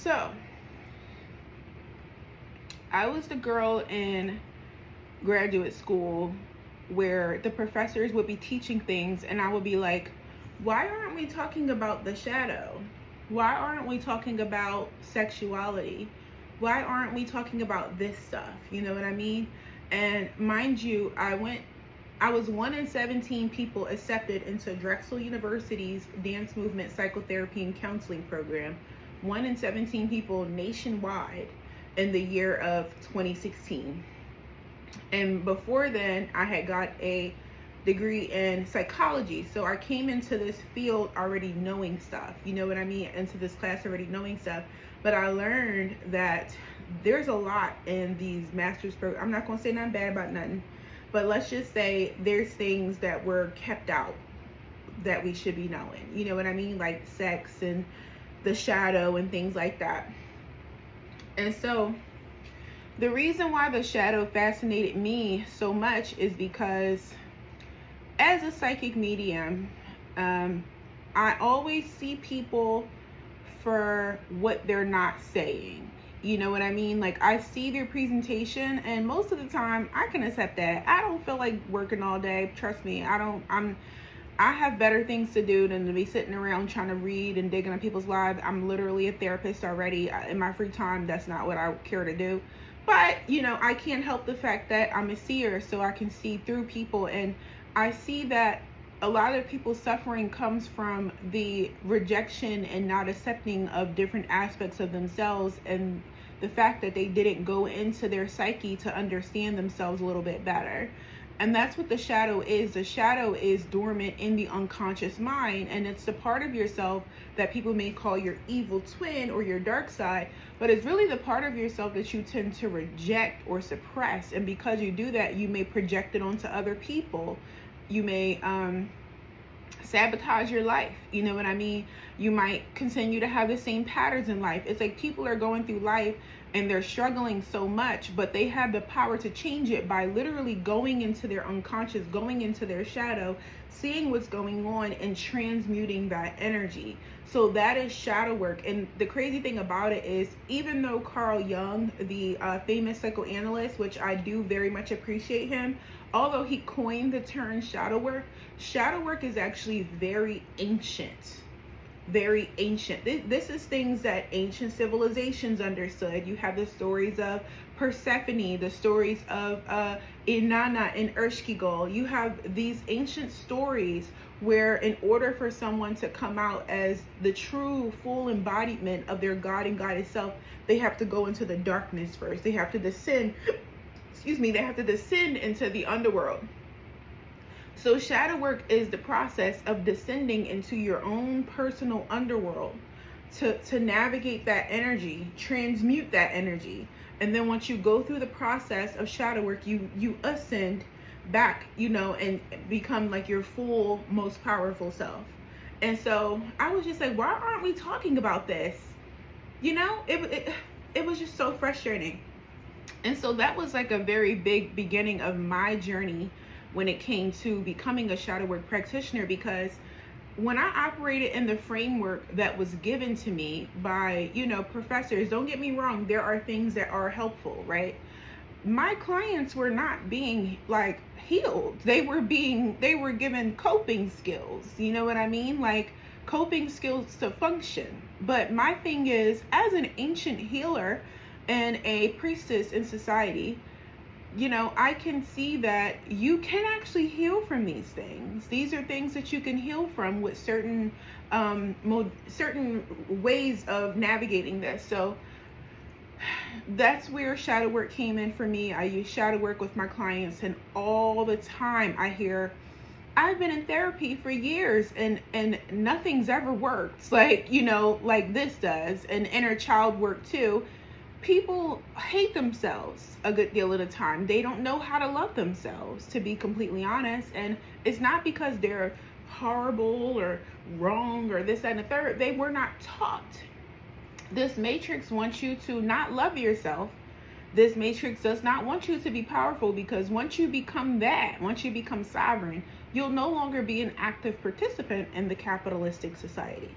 So, I was the girl in graduate school where the professors would be teaching things and I would be like, why aren't we talking about the shadow? Why aren't we talking about sexuality? Why aren't we talking about this stuff? You know what I mean? And mind you, I was 1 in 17 people accepted into Drexel University's Dance Movement Psychotherapy and Counseling program. 1 in 17 people nationwide in the year of 2016. And before then, I had got a degree in psychology. So I came into this field already knowing stuff. You know what I mean? Into this class already knowing stuff. But I learned that there's a lot in these master's programs. I'm not going to say nothing bad about nothing. But let's just say there's things that were kept out that we should be knowing. You know what I mean? Like sex and the shadow and things like that. And so the reason why the shadow fascinated me so much is because as a psychic medium, I always see people for what they're not saying. You know what I mean? Like I see their presentation and most of the time I can accept that. I don't feel like working all day. Trust me, I have better things to do than to be sitting around trying to read and dig into people's lives. I'm literally a therapist already. In my free time, that's not what I care to do. But, you know, I can't help the fact that I'm a seer, so I can see through people. And I see that a lot of people's suffering comes from the rejection and not accepting of different aspects of themselves and the fact that they didn't go into their psyche to understand themselves a little bit better. And that's what the shadow is. The shadow is dormant in the unconscious mind, and it's the part of yourself that people may call your evil twin or your dark side, but it's really the part of yourself that you tend to reject or suppress. And because you do that, you may project it onto other people. You may sabotage your life. You know what I mean? You might continue to have the same patterns in life. It's like people are going through life and they're struggling so much, but they have the power to change it by literally going into their unconscious, going into their shadow, seeing what's going on and transmuting that energy. So that is shadow work. And the crazy thing about it is, even though Carl Jung, the famous psychoanalyst, which I do very much appreciate him, although he coined the term shadow work is actually very ancient. Very ancient. This is things that ancient civilizations understood. You have the stories of Persephone, the stories of Inanna and Ereshkigal. You have these ancient stories where in order for someone to come out as the true full embodiment of their God and goddess self, they have to go into the darkness first. They have to descend, they have to descend into the underworld. So shadow work is the process of descending into your own personal underworld to navigate that energy, transmute that energy. And then once you go through the process of shadow work, you ascend back, you know, and become like your full, most powerful self. And so I was just like, why aren't we talking about this? You know, it was just so frustrating. And so that was like a very big beginning of my journey when it came to becoming a shadow work practitioner, because when I operated in the framework that was given to me by, you know, professors, don't get me wrong, there are things that are helpful, right? My clients were not being like healed. They were given coping skills. You know what I mean? Like coping skills to function. But my thing is, as an ancient healer and a priestess in society, you know, I can see that you can actually heal from these things. These are things that you can heal from with certain ways of navigating this. So that's where shadow work came in for me. I use shadow work with my clients, and all the time I hear, I've been in therapy for years and nothing's ever worked. Like, you know, like this does, and inner child work too. People hate themselves a good deal of the time. They don't know how to love themselves, to be completely honest. And it's not because they're horrible or wrong or this, that, and the third. They were not taught. This matrix wants you to not love yourself. This matrix does not want you to be powerful, because once you become that, once you become sovereign, you'll no longer be an active participant in the capitalistic societies.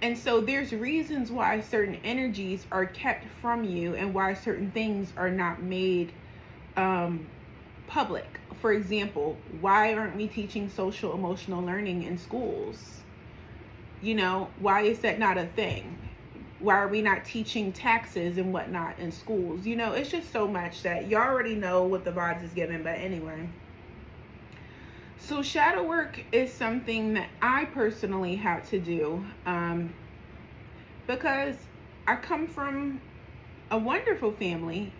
And so there's reasons why certain energies are kept from you and why certain things are not made public. For example, why aren't we teaching social emotional learning in schools? You know, why is that not a thing? Why are we not teaching taxes and whatnot in schools? You know, it's just so much that you already know what the vibes is giving. But anyway, so shadow work is something that I personally had to do because I come from a wonderful family,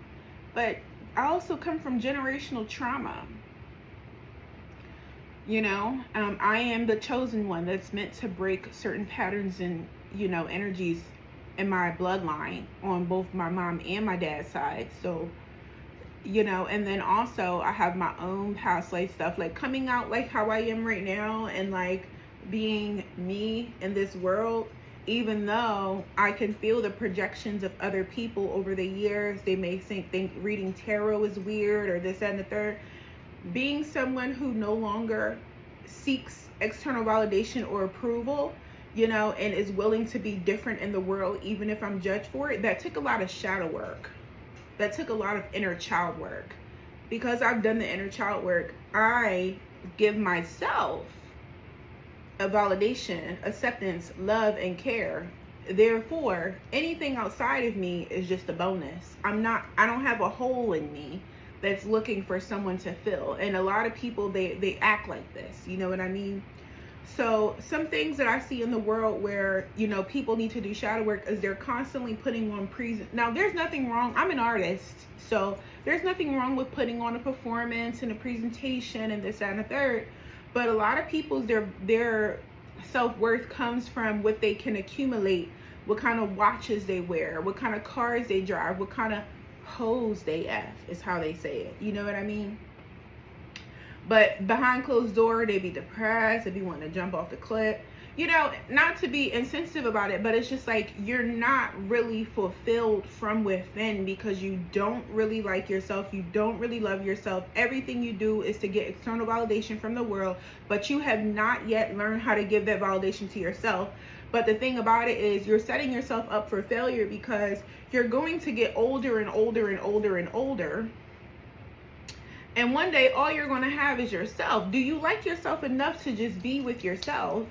but I also come from generational trauma. You know, I am the chosen one that's meant to break certain patterns and, you know, energies in my bloodline on both my mom and my dad's side. So, you know, and then also I have my own past life stuff, like coming out like how I am right now and like being me in this world, even though I can feel the projections of other people over the years. They may think reading tarot is weird or this, that, and the third. Being someone who no longer seeks external validation or approval, you know, and is willing to be different in the world, even if I'm judged for it, that took a lot of shadow work. That took a lot of inner child work. Because I've done the inner child work, I give myself a validation, acceptance, love, and care. Therefore, anything outside of me is just a bonus. I don't have a hole in me that's looking for someone to fill. And a lot of people, they act like this, you know what I mean? So some things that I see in the world where, you know, people need to do shadow work is they're constantly putting on now there's nothing wrong. I'm an artist, so there's nothing wrong with putting on a performance and a presentation and this, that, and the third. But a lot of people's their self-worth comes from what they can accumulate, what kind of watches they wear, what kind of cars they drive, what kind of hoes they F is how they say it. You know what I mean? But behind closed door, they be depressed, they be wanting to jump off the cliff. You know, not to be insensitive about it, but it's just like you're not really fulfilled from within because you don't really like yourself. You don't really love yourself. Everything you do is to get external validation from the world, but you have not yet learned how to give that validation to yourself. But the thing about it is you're setting yourself up for failure because you're going to get older and older and older and older. And one day, all you're going to have is yourself. Do you like yourself enough to just be with yourself?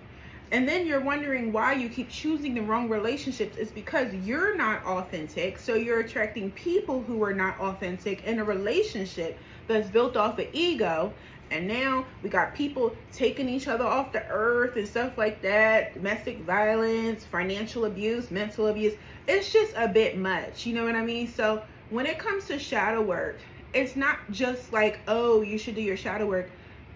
And then you're wondering why you keep choosing the wrong relationships. It's because you're not authentic. So you're attracting people who are not authentic in a relationship that's built off of ego. And now we got people taking each other off the earth and stuff like that. Domestic violence, financial abuse, mental abuse. It's just a bit much. You know what I mean? So when it comes to shadow work, it's not just like, oh, you should do your shadow work.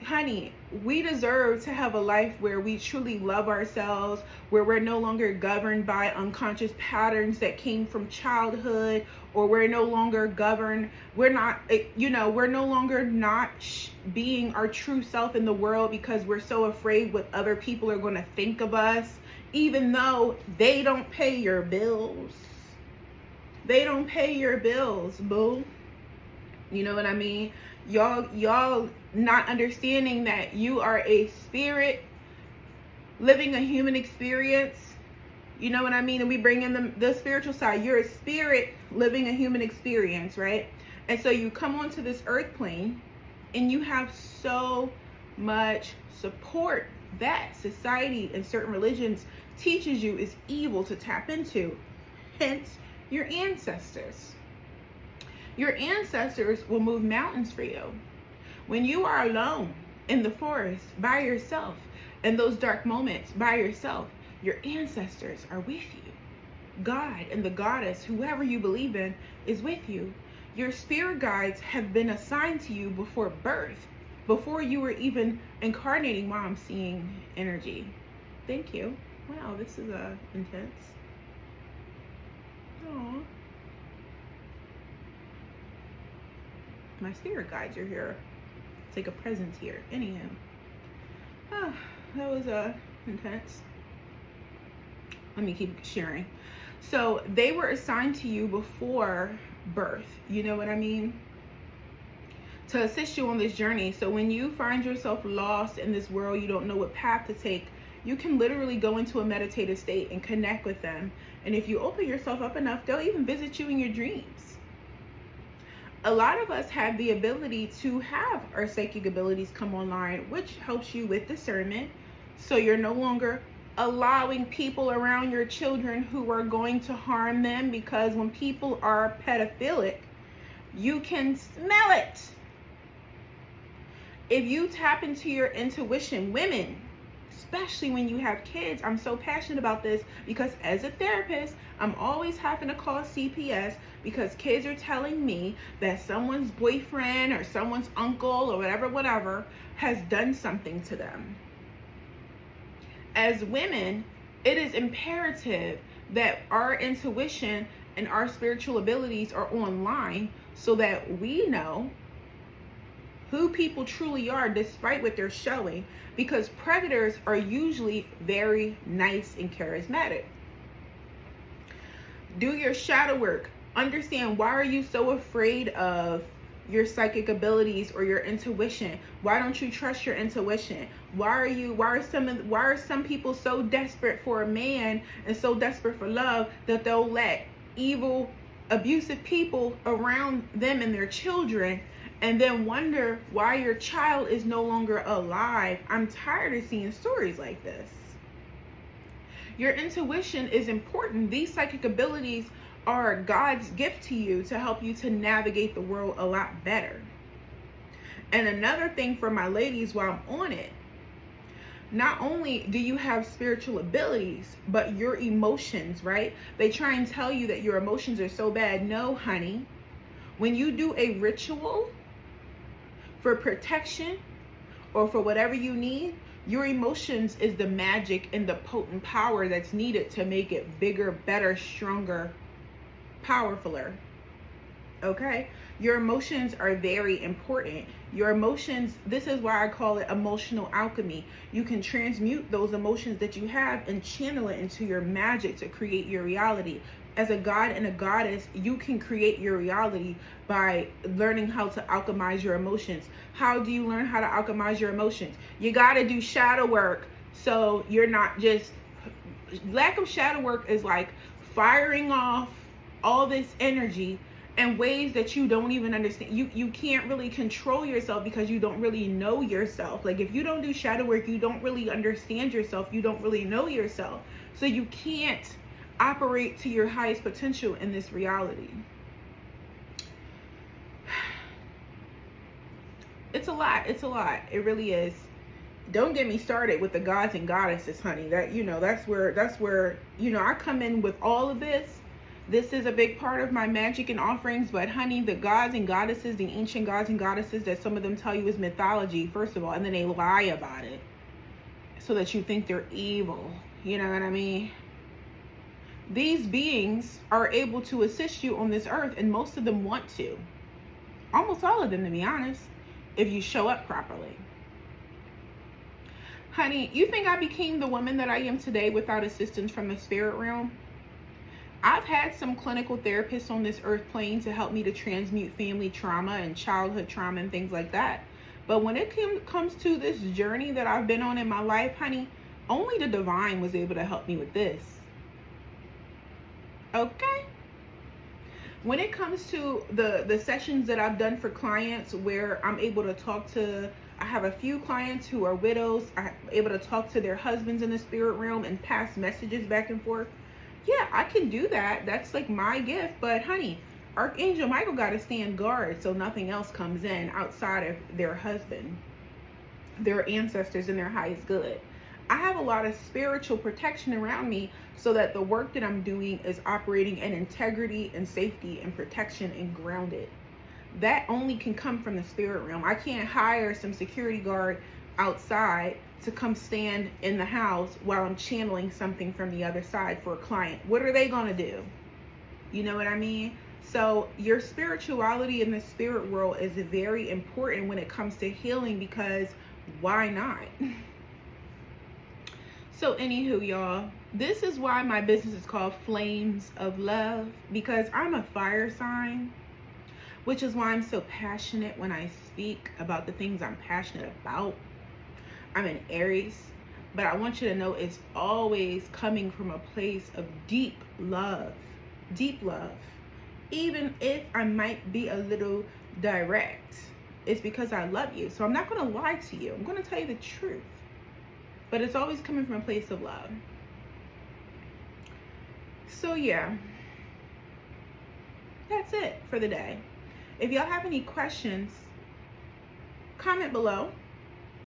Honey, we deserve to have a life where we truly love ourselves, where we're no longer governed by unconscious patterns that came from childhood, or we're no longer governed. We're not, you know, we're no longer not being our true self in the world because we're so afraid what other people are going to think of us, even though they don't pay your bills. They don't pay your bills, boo. You know what I mean? Y'all not understanding that you are a spirit living a human experience. You know what I mean? And we bring in the spiritual side. You're a spirit living a human experience, right? And so you come onto this earth plane and you have so much support that society and certain religions teaches you is evil to tap into. Hence, your ancestors. Your ancestors will move mountains for you. When you are alone in the forest by yourself, in those dark moments by yourself, your ancestors are with you. God and the goddess, whoever you believe in, is with you. Your spirit guides have been assigned to you before birth, before you were even incarnating. Wow, I'm seeing energy. Thank you. Wow, this is intense. Aww. My spirit guides are here. It's like a presence here. Anyhow. Oh, that was intense. Let me keep sharing. So they were assigned to you before birth. You know what I mean? To assist you on this journey. So when you find yourself lost in this world, you don't know what path to take, You can literally go into a meditative state and connect with them. And if you open yourself up enough, they'll even visit you in your dreams. A lot of us have the ability to have our psychic abilities come online, which helps you with discernment. So you're no longer allowing people around your children who are going to harm them, because when people are pedophilic, you can smell it. If you tap into your intuition, women, especially when you have kids, I'm so passionate about this because as a therapist, I'm always having to call CPS because kids are telling me that someone's boyfriend or someone's uncle or whatever has done something to them. As women, it is imperative that our intuition and our spiritual abilities are online so that we know who people truly are despite what they're showing, because predators are usually very nice and charismatic. Do your shadow work. Understand, why are you so afraid of your psychic abilities or your intuition? Why don't you trust your intuition? Why are some people so desperate for a man and so desperate for love that they'll let evil, abusive people around them and their children, and then wonder why your child is no longer alive? I'm tired of seeing stories like this. Your intuition is important. These psychic abilities are God's gift to you to help you to navigate the world a lot better. And another thing for my ladies while I'm on it, not only do you have spiritual abilities, but your emotions, right? They try and tell you that your emotions are so bad. No, honey. When you do a ritual for protection or for whatever you need, your emotions is the magic and the potent power that's needed to make it bigger, better, stronger, powerfuler. Okay? Your emotions are very important. Your emotions, this is why I call it emotional alchemy. You can transmute those emotions that you have and channel it into your magic to create your reality. As a god and a goddess, you can create your reality by learning how to alchemize your emotions. How do you learn how to alchemize your emotions? You got to do shadow work. So you're not just, lack of shadow work is like firing off all this energy in ways that you don't even understand. You can't really control yourself because you don't really know yourself. Like if you don't do shadow work, you don't really understand yourself. You don't really know yourself. So you can't operate to your highest potential in this reality. It's a lot. It's a lot. It really is. Don't get me started with the gods and goddesses, honey. That, that's where, I come in with all of this. This is a big part of my magic and offerings, but honey, the gods and goddesses, the ancient gods and goddesses that some of them tell you is mythology, first of all, and then they lie about it so that you think they're evil. You know what I mean? These beings are able to assist you on this earth, and most of them want to. Almost all of them, to be honest, if you show up properly. Honey, you think I became the woman that I am today without assistance from the spirit realm? I've had some clinical therapists on this earth plane to help me to transmute family trauma and childhood trauma and things like that. But when it comes to this journey that I've been on in my life, honey, only the divine was able to help me with this. Okay? When it comes to the sessions that I've done for clients where I'm able to talk to, I have a few clients who are widows. I'm able to talk to their husbands in the spirit realm and pass messages back and forth. Yeah, I can do that. That's like my gift. But honey, Archangel Michael got to stand guard so nothing else comes in outside of their husband, their ancestors, and their highest good. I have a lot of spiritual protection around me so that the work that I'm doing is operating in integrity and safety and protection and grounded. That only can come from the spirit realm. I can't hire some security guard outside to come stand in the house while I'm channeling something from the other side for a client. What are they going to do? You know what I mean? So your spirituality in the spirit world is very important when it comes to healing, because why not? So anywho, y'all, this is why my business is called Flames of Love, because I'm a fire sign, which is why I'm so passionate when I speak about the things I'm passionate about. I'm an Aries. But I want you to know it's always coming from a place of deep love. Deep love. Even if I might be a little direct, it's because I love you. So I'm not going to lie to you. I'm going to tell you the truth. But it's always coming from a place of love. So yeah, that's it for the day. If y'all have any questions, comment below.